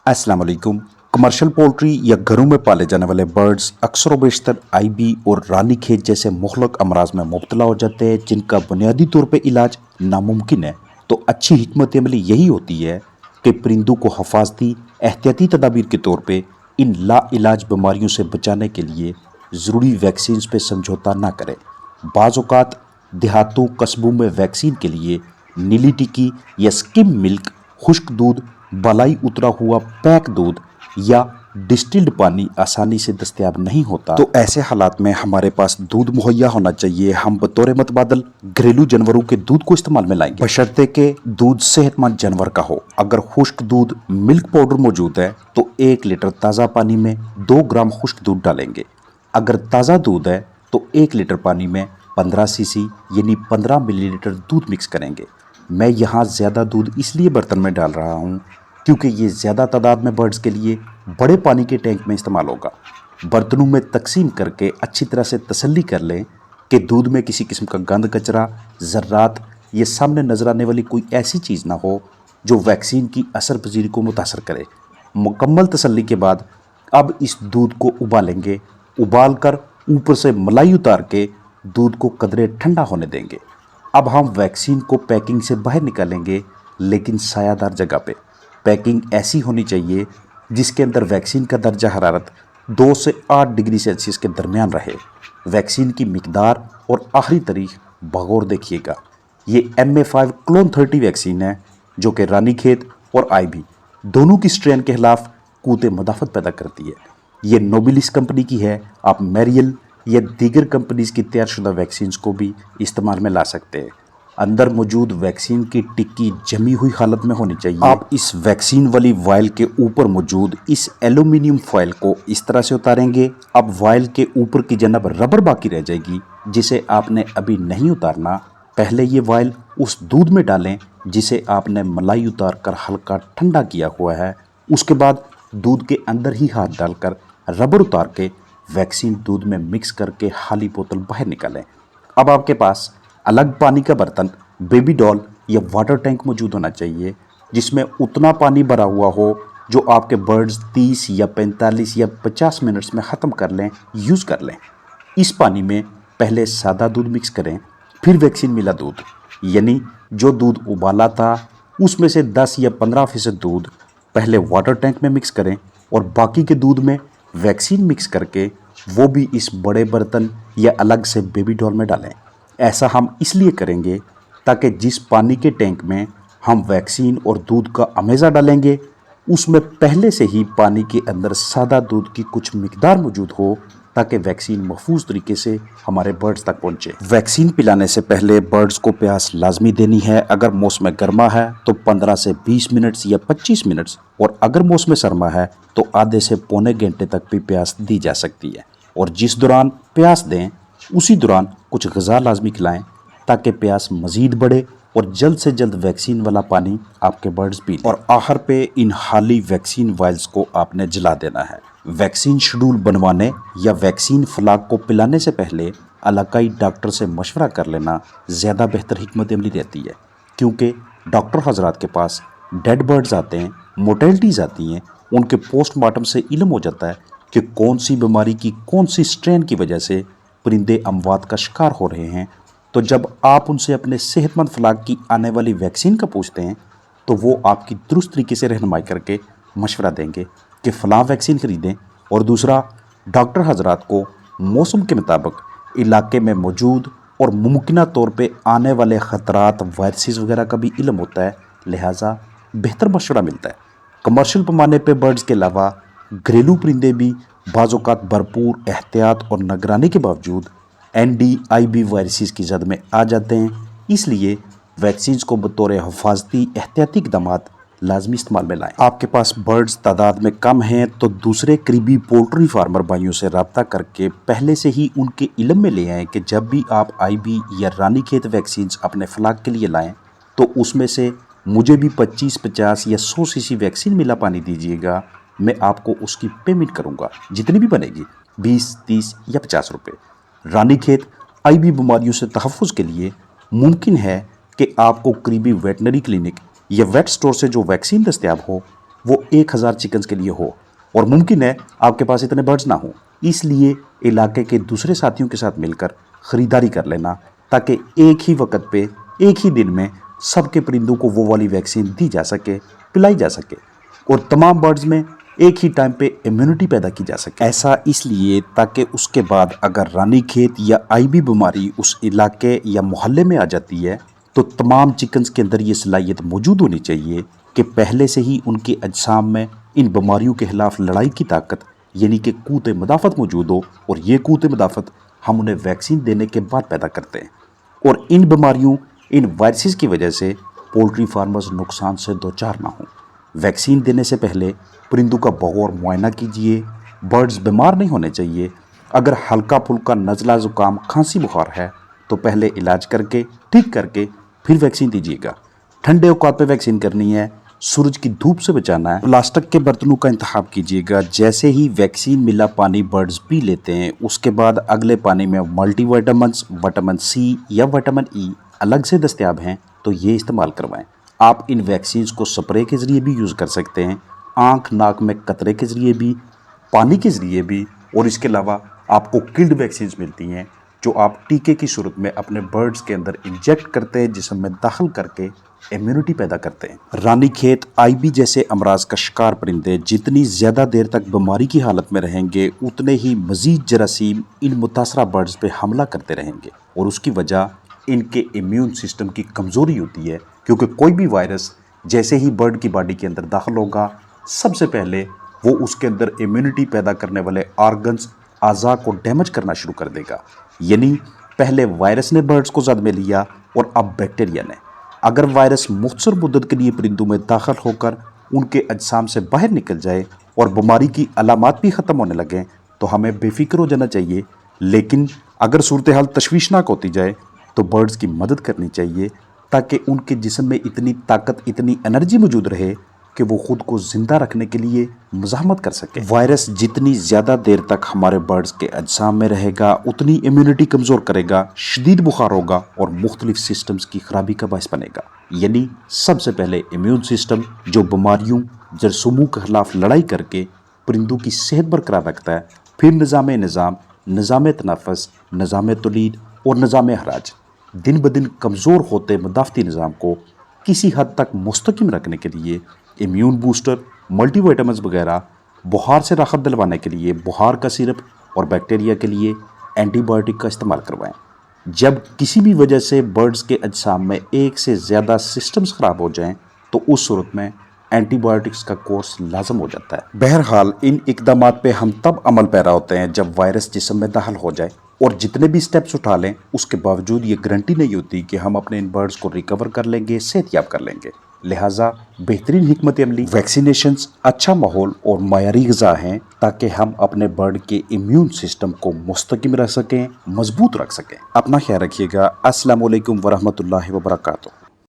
अस्सलाम वालेकुम। Commercial poultry या घरों में पाले जाने वाले बर्ड्स अक्सर व बेशतर आईबी और रानीखेत जैसे मुख्तलिफ अमराज में मुब्तला हो जाते हैं जिनका बुनियादी तौर पर इलाज नामुमकिन है। तो अच्छी हिकमत अमली यही होती है कि परिंदों को हफाजती एहतियाती तदाबीर के तौर पर इन लाइलाज बीमारियों से बचाने के लिए ज़रूरी वैक्सीन पे समझौता ना करें। बाज़ औक़ात देहातों कस्बों में वैक्सीन के लिए नीली टिक्की या स्किम मिल्क, खुश्क दूध, बलाई उतरा हुआ पैक दूध या डिस्टिल्ड पानी आसानी से दस्तयाब नहीं होता। तो ऐसे हालात में हमारे पास दूध मुहैया होना चाहिए। हम बतौर मतबादल घरेलू जानवरों के दूध को इस्तेमाल में लाएंगे, बशर्ते के दूध सेहतमंद जानवर का हो। अगर खुश्क दूध मिल्क पाउडर मौजूद है तो 1 लीटर ताज़ा पानी में 2 ग्राम खुश्क दूध डालेंगे। अगर ताज़ा दूध है तो 1 लीटर पानी में 15 सीसी यानी 15 मिलीलीटर दूध मिक्स करेंगे। मैं यहाँ ज़्यादा दूध इसलिए बर्तन में डाल रहा हूँ क्योंकि ये ज़्यादा तादाद में बर्ड्स के लिए बड़े पानी के टैंक में इस्तेमाल होगा। बर्तनों में तकसीम करके अच्छी तरह से तसल्ली कर लें कि दूध में किसी किस्म का गंद, कचरा, ज़र्रात या सामने नजर आने वाली कोई ऐसी चीज़ ना हो जो वैक्सीन की असर पजीरी को मुतासर करे। मुकम्मल तसल्ली के बाद अब इस दूध को उबालेंगे। उबाल कर ऊपर से मलाई उतार के दूध को कदरे ठंडा होने देंगे। अब हम वैक्सीन को पैकिंग से बाहर निकालेंगे, लेकिन सायादार जगह पे। पैकिंग ऐसी होनी चाहिए जिसके अंदर वैक्सीन का दर्जा हरारत 2 से 8 डिग्री सेल्सियस के दरमियान रहे। वैक्सीन की मिकदार और आखिरी तारीख बगौर देखिएगा। ये MA5 क्लोन 30 वैक्सीन है जो कि रानीखेत और आईबी दोनों की स्ट्रेन के खिलाफ कूत मदाफत पैदा करती है। ये नोबिलिस कंपनी की है। आप मैरियल या दीगर कंपनीज की तैयारशुदा वैक्सीन को भी इस्तेमाल में ला सकते हैं। अंदर मौजूद वैक्सीन की टिक्की जमी हुई हालत में होनी चाहिए। आप इस वैक्सीन वाली वायल के ऊपर मौजूद इस एल्यूमिनियम फॉयल को इस तरह से उतारेंगे। अब वायल के ऊपर की जनाब रबर बाकी रह जाएगी जिसे आपने अभी नहीं उतारना। पहले ये वायल उस दूध में डालें जिसे आपने मलाई उतार कर हल्का ठंडा किया हुआ है। उसके बाद दूध के अंदर ही हाथ डालकर रबर उतार के वैक्सीन दूध में मिक्स करके खाली बोतल बाहर निकालें। अब आपके पास अलग पानी का बर्तन, बेबी डॉल या वाटर टैंक मौजूद होना चाहिए जिसमें उतना पानी भरा हुआ हो जो आपके बर्ड्स 30 या 45 या 50 मिनट्स में ख़त्म कर लें, यूज़ कर लें। इस पानी में पहले सादा दूध मिक्स करें, फिर वैक्सीन मिला दूध, यानी जो दूध उबाला था उसमें से 10 या 15% दूध पहले वाटर टैंक में मिक्स करें और बाकी के दूध में वैक्सीन मिक्स करके वो भी इस बड़े बर्तन या अलग से बेबी डॉल में डालें। ऐसा हम इसलिए करेंगे ताकि जिस पानी के टैंक में हम वैक्सीन और दूध का अमेज़ा डालेंगे उसमें पहले से ही पानी के अंदर सादा दूध की कुछ मिकदार मौजूद हो ताकि वैक्सीन महफूज तरीके से हमारे बर्ड्स तक पहुंचे। वैक्सीन पिलाने से पहले बर्ड्स को प्यास लाजमी देनी है। अगर मौसम गर्मा है तो 15 से 20 मिनट्स या 25 मिनट्स, और अगर मौसम सरमा है तो आधे से पौने घंटे तक भी प्यास दी जा सकती है। और जिस दौरान प्यास दें उसी दौरान कुछ ग़िज़ा लाजमी खिलाएं ताकि प्यास मज़ीद बढ़े और जल्द से जल्द वैक्सीन वाला पानी आपके बर्ड्स पी लें। और आखिर पे इन खाली वैक्सीन वायल्स को आपने जला देना है। वैक्सीन शेड्यूल बनवाने या वैक्सीन फ्लाग को पिलाने से पहले इलाकाई डॉक्टर से मशवरा कर लेना ज़्यादा बेहतर हिकमत अमली रहती है, क्योंकि डॉक्टर हजरात के पास डेड बर्ड्स आते हैं, मोर्टेलिटीज़ आती हैं। उनके पोस्टमार्टम से इल्म हो जाता है कि कौन सी बीमारी की कौन सी स्ट्रेन की वजह से परिंदे अमवात का शिकार हो रहे हैं। तो जब आप उनसे अपने सेहतमंद फ्लाग की आने वाली वैक्सीन का पूछते हैं तो वो आपकी दुरुस्त तरीके से रहनुमाई करके मशवरा देंगे कि फ़लाँ वैक्सीन ख़रीदें। और दूसरा, डॉक्टर हजरात को मौसम के मुताबिक इलाके में मौजूद और मुमकिन तौर पे आने वाले ख़तरात, वायरसेस वगैरह का भी इल्म होता है, लिहाजा बेहतर मशवरा मिलता है। कमर्शियल पैमाने पे बर्ड्स के अलावा घरेलू परिंदे भी बाज़ औक़ात भरपूर एहतियात और निगरानी के बावजूद NDIB वायरसेस की जद में आ जाते हैं। इसलिए वैक्सीन को बतौर हिफाजती एहतियाती इक़दामात लाजमी इस्तेमाल में लाएँ। आपके पास बर्ड्स तादाद में कम हैं तो दूसरे करीबी पोल्ट्री फार्मर भाइयों से रब्ता करके पहले से ही उनके इल्म में ले आएँ कि जब भी आप IB या रानीखेत वैक्सीन अपने फ्लाग के लिए लाएँ तो उसमें से मुझे भी 25, 50 या 100 सीसी वैक्सीन मिला पानी दीजिएगा। मैं आपको उसकी पेमेंट करूंगा, जितनी भी बनेगी, 20, 30 या 50 रुपये। रानीखेत IB बीमारियों से तहफ़्फ़ुज़ के लिए मुमकिन है कि आपको करीबी वेटनरी क्लिनिक या वेट स्टोर से जो वैक्सीन दस्तयाब हो वो 1000 चिकन्स के लिए हो और मुमकिन है आपके पास इतने बर्ड्स ना हो। इसलिए इलाके के दूसरे साथियों के साथ मिलकर ख़रीदारी कर लेना ताकि एक ही वक्त पे एक ही दिन में सबके परिंदों को वो वाली वैक्सीन दी जा सके, पिलाई जा सके और तमाम बर्ड्स में एक ही टाइम पे इम्यूनिटी पैदा की जा सके। ऐसा इसलिए ताकि उसके बाद अगर रानीखेत या आईबी बीमारी उस इलाके या मोहल्ले में आ जाती है तो तमाम चिकन्स के अंदर ये सलाहियत मौजूद होनी चाहिए कि पहले से ही उनके अजसाम में इन बीमारियों के खिलाफ लड़ाई की ताकत यानी कि क़ुव्वत मदाफ़त मौजूद हो और ये क़ुव्वत मदाफ़त हम उन्हें वैक्सीन देने के बाद पैदा करते हैं। और इन बीमारियों, इन वायरसेस की वजह से पोल्ट्री फार्मर्स नुकसान से दो चार ना हों। वैक्सीन देने से पहले परिंदों का बगौर मुआयना कीजिए। बर्ड्स बीमार नहीं होने चाहिए। अगर हल्का फुल्का नज़ला ज़ुकाम खांसी बुखार है तो पहले इलाज करके ठीक करके फिर वैक्सीन दीजिएगा। ठंडे औकात पे वैक्सीन करनी है, सूरज की धूप से बचाना है। प्लास्टिक के बर्तनों का इंतखाब कीजिएगा। जैसे ही वैक्सीन मिला पानी बर्ड्स पी लेते हैं उसके बाद अगले पानी में मल्टीविटामिन्स, विटामिन सी या विटामिन ई अलग से दस्तयाब हैं तो ये इस्तेमाल करवाएं। आप इन वैक्सीन्स को स्प्रे के ज़रिए भी यूज़ कर सकते हैं, आँख नाक में कतरे के ज़रिए भी, पानी के ज़रिए भी, और इसके अलावा आपको किल्ड वैक्सीन्स मिलती हैं जो आप टीके की सूरत में अपने बर्ड्स के अंदर इंजेक्ट करते हैं, जिस्म में दाखिल करके इम्यूनिटी पैदा करते हैं। रानीखेत, आईबी जैसे अमराज का शिकार परिंदे जितनी ज़्यादा देर तक बीमारी की हालत में रहेंगे उतने ही मज़ीद जरासीम इन मुतासरा बर्ड्स पे हमला करते रहेंगे और उसकी वजह इनके इम्यून सिस्टम की कमज़ोरी होती है, क्योंकि कोई भी वायरस जैसे ही बर्ड की बॉडी के अंदर दाखिल होगा सबसे पहले वो उसके अंदर इम्यूनिटी पैदा करने वाले ऑर्गन्स, आज़ा को डैमेज करना शुरू कर देगा। यानी पहले वायरस ने बर्ड्स को ज़द में लिया और अब बैक्टीरिया ने। अगर वायरस मुख्तसर मुद्दत के लिए परिंदों में दाखिल होकर उनके अजसाम से बाहर निकल जाए और बीमारी की अलामात भी ख़त्म होने लगें तो हमें बेफिक्र हो जाना चाहिए। लेकिन अगर सूरत हाल तशवीशनाक होती जाए तो बर्ड्स की मदद करनी चाहिए ताकि उनके जिस्म में इतनी ताकत, इतनी एनर्जी मौजूद रहे कि वो ख़ुद को ज़िंदा रखने के लिए मज़ाहमत कर सके। वायरस जितनी ज़्यादा देर तक हमारे बर्ड्स के अजसाम में रहेगा उतनी इम्यूनिटी कमज़ोर करेगा, शदीद बुखार होगा और मुख्तलिफ सिस्टम्स की ख़राबी का बायस बनेगा। यानी सबसे पहले इम्यून सिस्टम जो बीमारियों, जरासीमों के ख़िलाफ़ लड़ाई करके परिंदों की सेहत बरकरार रखता है, फिर निज़ाम तनफ़ुस, निज़ाम तौलीद और निज़ाम हराज। दिन ब दिन कमज़ोर होते मदाफ़ती निज़ाम को किसी हद तक मुस्तकिम रखने के लिए इम्यून बूस्टर, मल्टीविटामिन्स वगैरह, बुखार से राहत दिलवाने के लिए बुखार का सिरप और बैक्टीरिया के लिए एंटीबायोटिक का इस्तेमाल करवाएं। जब किसी भी वजह से बर्ड्स के अजसाम में एक से ज़्यादा सिस्टम्स ख़राब हो जाएं तो उस सूरत में एंटीबायोटिक्स का कोर्स लाजम हो जाता है। बहरहाल इन इकदामात पे हम तब अमल पैरा होते हैं जब वायरस जिस्म में दाखिल हो जाए, और जितने भी स्टेप्स उठा लें उसके बावजूद ये गारंटी नहीं होती कि हम अपने इन बर्ड्स को रिकवर कर लेंगे, सेहतयाब कर लेंगे। लिहाजा बेहतरीन हिकमत अमली, वैक्सीनेशंस, अच्छा माहौल और मायारी ग़िज़ा हैं ताकि हम अपने बर्ड के इम्यून सिस्टम को मुस्तकिम रख सकें, मजबूत रख सकें। अपना ख्याल रखिएगा। अस्सलामु अलैकुम वरहमतुल्लाहि वबरकातुहू।